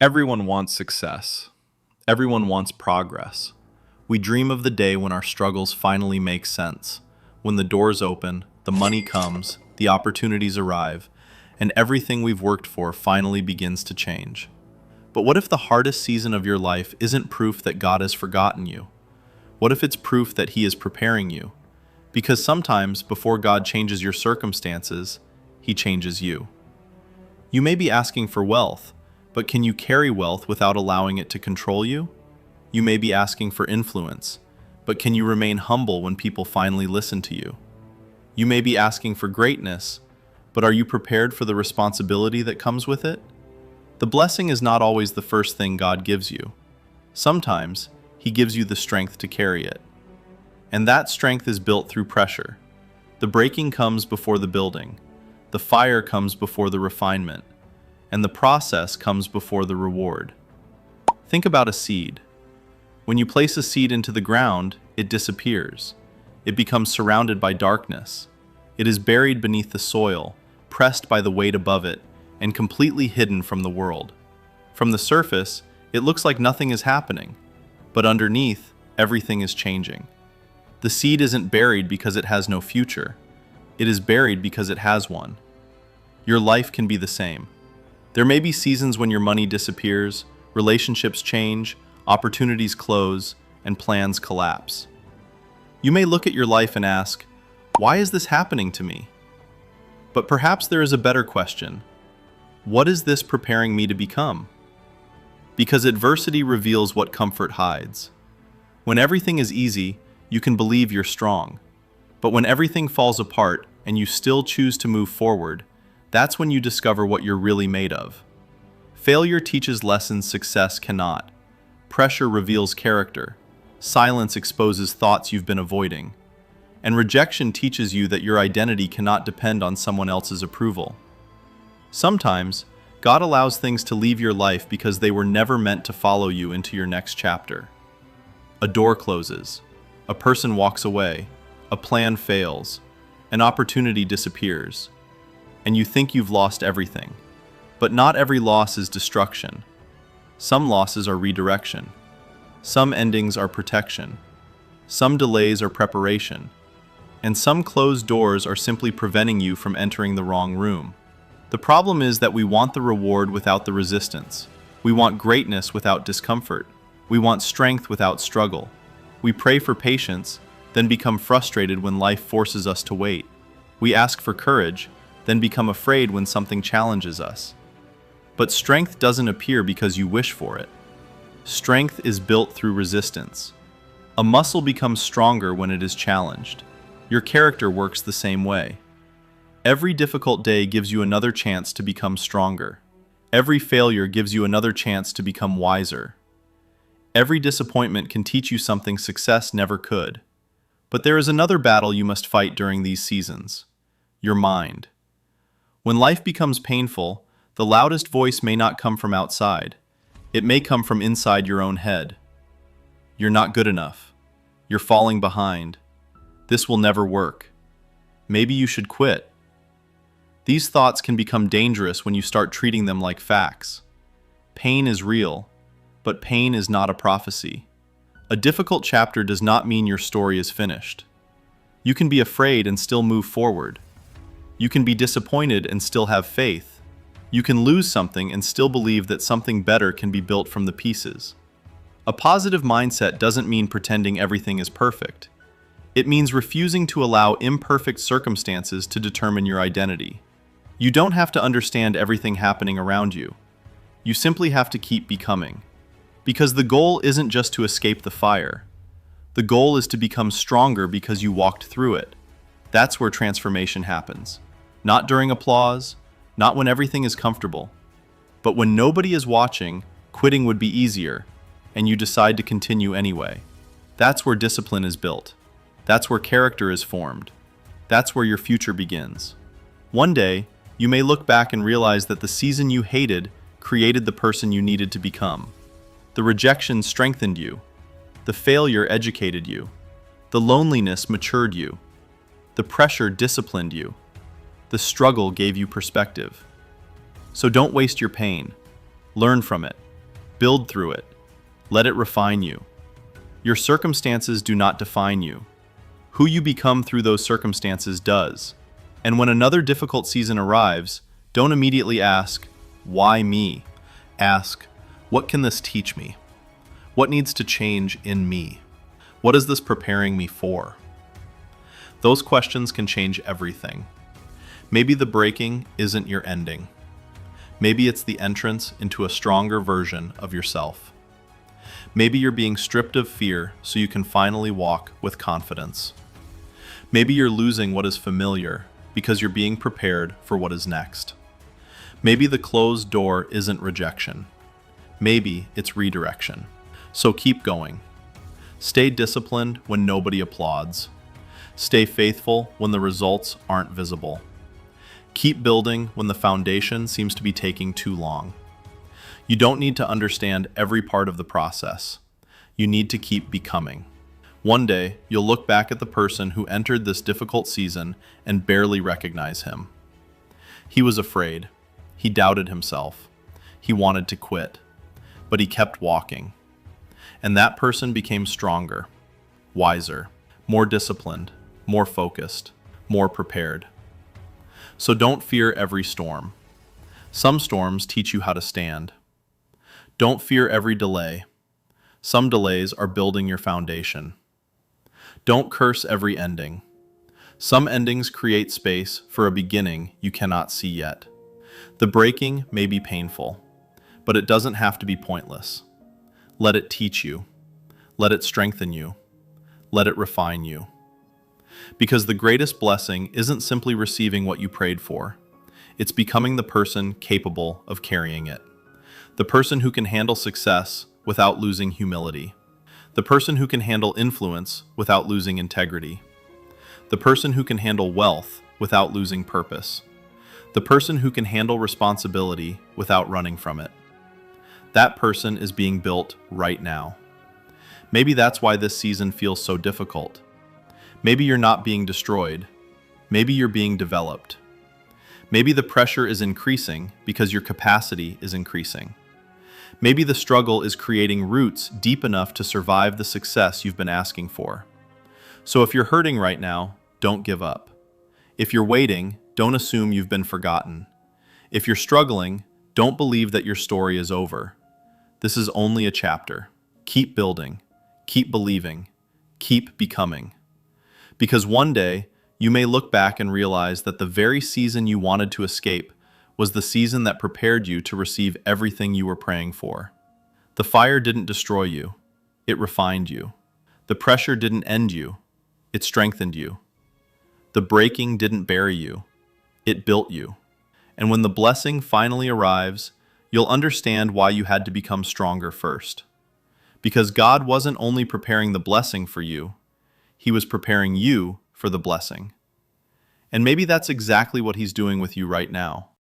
Everyone wants success. Everyone wants progress. We dream of the day when our struggles finally make sense, when the doors open, the money comes, the opportunities arrive, and everything we've worked for finally begins to change. But what if the hardest season of your life isn't proof that God has forgotten you? What if it's proof that He is preparing you? Because sometimes, before God changes your circumstances, He changes you. You may be asking for wealth, but can you carry wealth without allowing it to control you? You may be asking for influence, but can you remain humble when people finally listen to you? You may be asking for greatness, but are you prepared for the responsibility that comes with it? The blessing is not always the first thing God gives you. Sometimes, He gives you the strength to carry it. And that strength is built through pressure. The breaking comes before the building. The fire comes before the refinement. And the process comes before the reward. Think about a seed. When you place a seed into the ground, it disappears. It becomes surrounded by darkness. It is buried beneath the soil, pressed by the weight above it, and completely hidden from the world. From the surface, it looks like nothing is happening, but underneath, everything is changing. The seed isn't buried because it has no future. It is buried because it has one. Your life can be the same. There may be seasons when your money disappears, relationships change, opportunities close, and plans collapse. You may look at your life and ask, why is this happening to me? But perhaps there is a better question. What is this preparing me to become? Because adversity reveals what comfort hides. When everything is easy, you can believe you're strong. But when everything falls apart and you still choose to move forward, that's when you discover what you're really made of. Failure teaches lessons success cannot. Pressure reveals character. Silence exposes thoughts you've been avoiding. And rejection teaches you that your identity cannot depend on someone else's approval. Sometimes, God allows things to leave your life because they were never meant to follow you into your next chapter. A door closes. A person walks away. A plan fails. An opportunity disappears. And you think you've lost everything. But not every loss is destruction. Some losses are redirection. Some endings are protection. Some delays are preparation. And some closed doors are simply preventing you from entering the wrong room. The problem is that we want the reward without the resistance. We want greatness without discomfort. We want strength without struggle. We pray for patience, then become frustrated when life forces us to wait. We ask for courage, then become afraid when something challenges us. But strength doesn't appear because you wish for it. Strength is built through resistance. A muscle becomes stronger when it is challenged. Your character works the same way. Every difficult day gives you another chance to become stronger. Every failure gives you another chance to become wiser. Every disappointment can teach you something success never could. But there is another battle you must fight during these seasons: your mind. When life becomes painful, the loudest voice may not come from outside. It may come from inside your own head. You're not good enough. You're falling behind. This will never work. Maybe you should quit. These thoughts can become dangerous when you start treating them like facts. Pain is real, but pain is not a prophecy. A difficult chapter does not mean your story is finished. You can be afraid and still move forward. You can be disappointed and still have faith. You can lose something and still believe that something better can be built from the pieces. A positive mindset doesn't mean pretending everything is perfect. It means refusing to allow imperfect circumstances to determine your identity. You don't have to understand everything happening around you. You simply have to keep becoming. Because the goal isn't just to escape the fire. The goal is to become stronger because you walked through it. That's where transformation happens. Not during applause, not when everything is comfortable. But when nobody is watching, quitting would be easier, and you decide to continue anyway. That's where discipline is built. That's where character is formed. That's where your future begins. One day, you may look back and realize that the season you hated created the person you needed to become. The rejection strengthened you. The failure educated you. The loneliness matured you. The pressure disciplined you. The struggle gave you perspective. So don't waste your pain. Learn from it. Build through it. Let it refine you. Your circumstances do not define you. Who you become through those circumstances does. And when another difficult season arrives, don't immediately ask, "Why me?" Ask, "What can this teach me? What needs to change in me? What is this preparing me for?" Those questions can change everything. Maybe the breaking isn't your ending. Maybe it's the entrance into a stronger version of yourself. Maybe you're being stripped of fear so you can finally walk with confidence. Maybe you're losing what is familiar because you're being prepared for what is next. Maybe the closed door isn't rejection. Maybe it's redirection. So keep going. Stay disciplined when nobody applauds. Stay faithful when the results aren't visible. Keep building when the foundation seems to be taking too long. You don't need to understand every part of the process. You need to keep becoming. One day, you'll look back at the person who entered this difficult season and barely recognize him. He was afraid. He doubted himself. He wanted to quit. But he kept walking. And that person became stronger, wiser, more disciplined, more focused, more prepared. So don't fear every storm. Some storms teach you how to stand. Don't fear every delay. Some delays are building your foundation. Don't curse every ending. Some endings create space for a beginning you cannot see yet. The breaking may be painful, but it doesn't have to be pointless. Let it teach you. Let it strengthen you. Let it refine you. Because the greatest blessing isn't simply receiving what you prayed for. It's becoming the person capable of carrying it. The person who can handle success without losing humility. The person who can handle influence without losing integrity. The person who can handle wealth without losing purpose. The person who can handle responsibility without running from it. That person is being built right now. Maybe that's why this season feels so difficult. Maybe you're not being destroyed. Maybe you're being developed. Maybe the pressure is increasing because your capacity is increasing. Maybe the struggle is creating roots deep enough to survive the success you've been asking for. So if you're hurting right now, don't give up. If you're waiting, don't assume you've been forgotten. If you're struggling, don't believe that your story is over. This is only a chapter. Keep building. Keep believing. Keep becoming. Because one day, you may look back and realize that the very season you wanted to escape was the season that prepared you to receive everything you were praying for. The fire didn't destroy you. It refined you. The pressure didn't end you. It strengthened you. The breaking didn't bury you. It built you. And when the blessing finally arrives, you'll understand why you had to become stronger first. Because God wasn't only preparing the blessing for you, He was preparing you for the blessing. And maybe that's exactly what He's doing with you right now.